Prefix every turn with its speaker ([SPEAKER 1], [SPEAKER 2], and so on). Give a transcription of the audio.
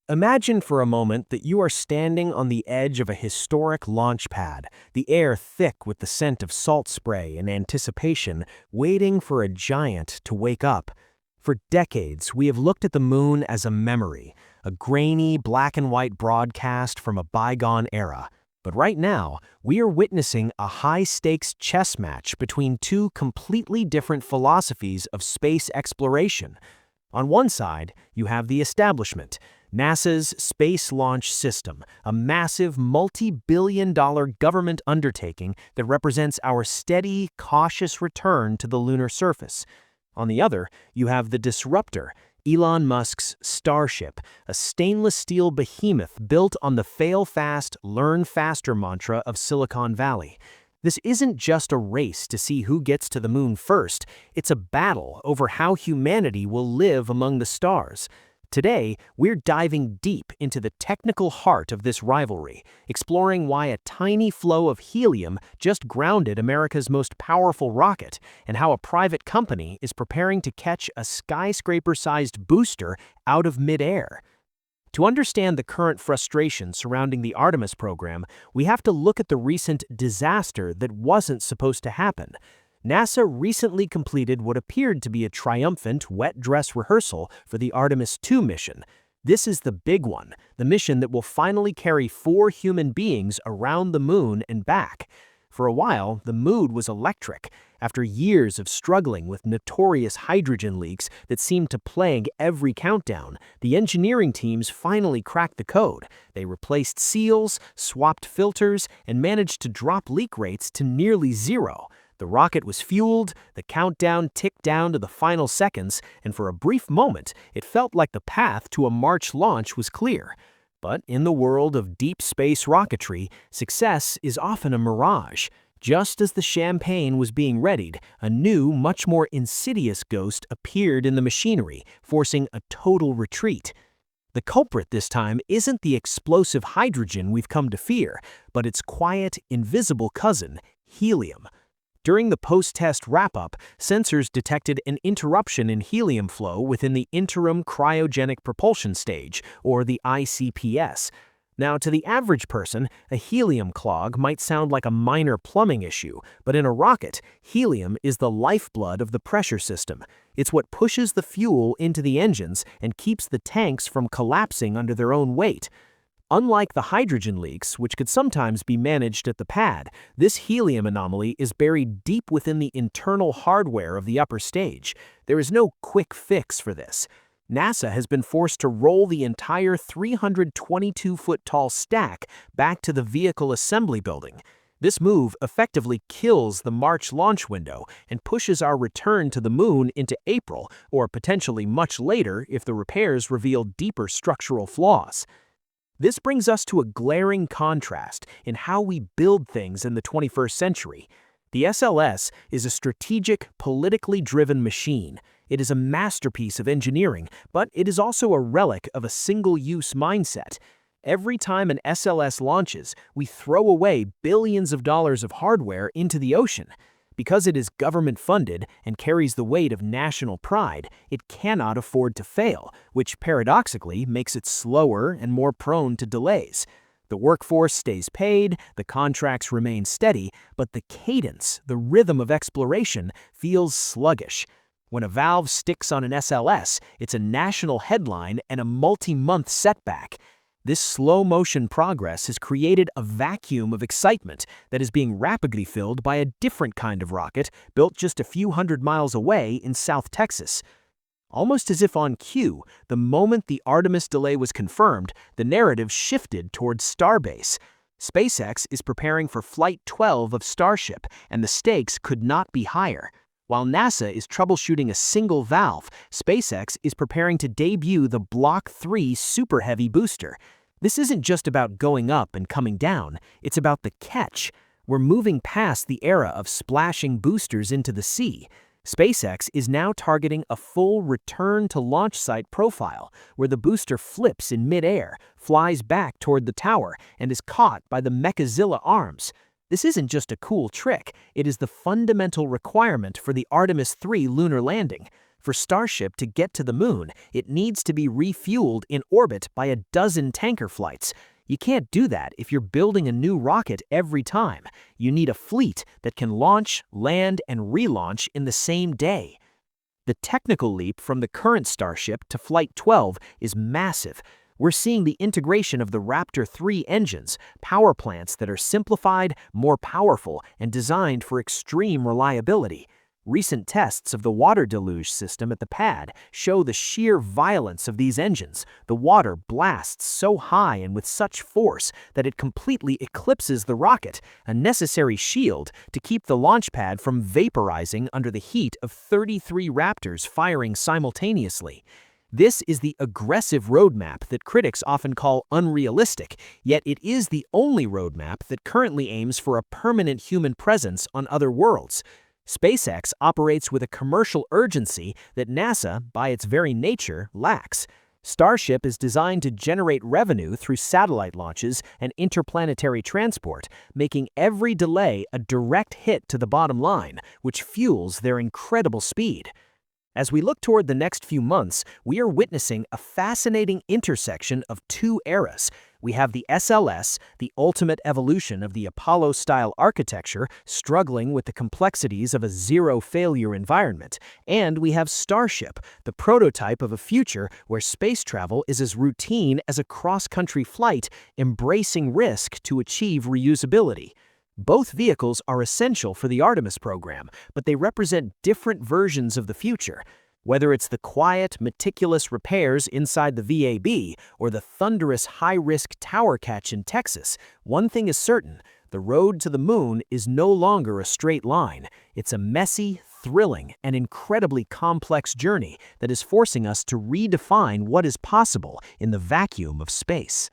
[SPEAKER 1] Imagine for a moment that you are standing on the edge of a historic launch pad, the air thick with the scent of salt spray and anticipation, waiting for a giant to wake up. For decades, we have looked at the moon as a memory, a grainy black and white broadcast from a bygone era. But right now, we are witnessing a high-stakes chess match between two completely different philosophies of space exploration. On one side, you have the establishment, NASA's Space Launch System, a massive multi-billion-dollar government undertaking that represents our steady, cautious return to the lunar surface. On the other, you have the disruptor, Elon Musk's Starship, a stainless steel behemoth built on the fail-fast, learn-faster mantra of Silicon Valley. This isn't just a race to see who gets to the moon first, it's a battle over how humanity will live among the stars. Today, we're diving deep into the technical heart of this rivalry, exploring why a tiny flow of helium just grounded America's most powerful rocket, and how a private company is preparing to catch a skyscraper-sized booster out of midair. To understand the current frustration surrounding the Artemis program, we have to look at the recent disaster that wasn't supposed to happen. NASA recently completed what appeared to be a triumphant wet dress rehearsal for the Artemis 2 mission. This is the big one, the mission that will finally carry 4 human beings around the moon and back. For a while, the mood was electric. After years of struggling with notorious hydrogen leaks that seemed to plague every countdown, the engineering teams finally cracked the code. They replaced seals, swapped filters, and managed to drop leak rates to nearly zero. The rocket was fueled, the countdown ticked down to the final seconds, and for a brief moment, it felt like the path to a March launch was clear. But in the world of deep space rocketry, success is often a mirage. Just as the champagne was being readied, a new, much more insidious ghost appeared in the machinery, forcing a total retreat. The culprit this time isn't the explosive hydrogen we've come to fear, but its quiet, invisible cousin, helium. During the post-test wrap-up, sensors detected an interruption in helium flow within the Interim Cryogenic Propulsion Stage, or the ICPS. Now, to the average person, a helium clog might sound like a minor plumbing issue, but in a rocket, helium is the lifeblood of the pressure system. It's what pushes the fuel into the engines and keeps the tanks from collapsing under their own weight. Unlike the hydrogen leaks, which could sometimes be managed at the pad, this helium anomaly is buried deep within the internal hardware of the upper stage. There is no quick fix for this. NASA has been forced to roll the entire 322-foot-tall stack back to the vehicle assembly building. This move effectively kills the March launch window and pushes our return to the moon into April, or potentially much later if the repairs reveal deeper structural flaws. This brings us to a glaring contrast in how we build things in the 21st century. The SLS is a strategic, politically driven machine. It is a masterpiece of engineering, but it is also a relic of a single-use mindset. Every time an SLS launches, we throw away billions of dollars of hardware into the ocean. Because it is government-funded and carries the weight of national pride, it cannot afford to fail, which paradoxically makes it slower and more prone to delays. The workforce stays paid, the contracts remain steady, but the cadence, the rhythm of exploration, feels sluggish. When a valve sticks on an SLS, it's a national headline and a multi-month setback. This slow-motion progress has created a vacuum of excitement that is being rapidly filled by a different kind of rocket built just a few hundred miles away in South Texas. Almost as if on cue, the moment the Artemis delay was confirmed, the narrative shifted towards Starbase. SpaceX is preparing for Flight 12 of Starship, and the stakes could not be higher. While NASA is troubleshooting a single valve, SpaceX is preparing to debut the Block 3 Superheavy booster. This isn't just about going up and coming down, it's about the catch. We're moving past the era of splashing boosters into the sea. SpaceX is now targeting a full return-to-launch site profile, where the booster flips in midair, flies back toward the tower, and is caught by the Mechazilla arms. This isn't just a cool trick, it is the fundamental requirement for the Artemis 3 lunar landing. For Starship to get to the moon, it needs to be refueled in orbit by a dozen tanker flights. You can't do that if you're building a new rocket every time. You need a fleet that can launch, land, and relaunch in the same day. The technical leap from the current Starship to Flight 12 is massive. We're seeing the integration of the Raptor 3 engines, power plants that are simplified, more powerful, and designed for extreme reliability. Recent tests of the water deluge system at the pad show the sheer violence of these engines. The water blasts so high and with such force that it completely eclipses the rocket, a necessary shield to keep the launch pad from vaporizing under the heat of 33 Raptors firing simultaneously. This is the aggressive roadmap that critics often call unrealistic, yet it is the only roadmap that currently aims for a permanent human presence on other worlds. SpaceX operates with a commercial urgency that NASA, by its very nature, lacks. Starship is designed to generate revenue through satellite launches and interplanetary transport, making every delay a direct hit to the bottom line, which fuels their incredible speed. As we look toward the next few months, we are witnessing a fascinating intersection of two eras. We have the SLS, the ultimate evolution of the Apollo-style architecture, struggling with the complexities of a zero-failure environment. And we have Starship, the prototype of a future where space travel is as routine as a cross-country flight, embracing risk to achieve reusability. Both vehicles are essential for the Artemis program, but they represent different versions of the future. Whether it's the quiet, meticulous repairs inside the VAB or the thunderous high-risk tower catch in Texas, one thing is certain: the road to the moon is no longer a straight line. It's a messy, thrilling, and incredibly complex journey that is forcing us to redefine what is possible in the vacuum of space.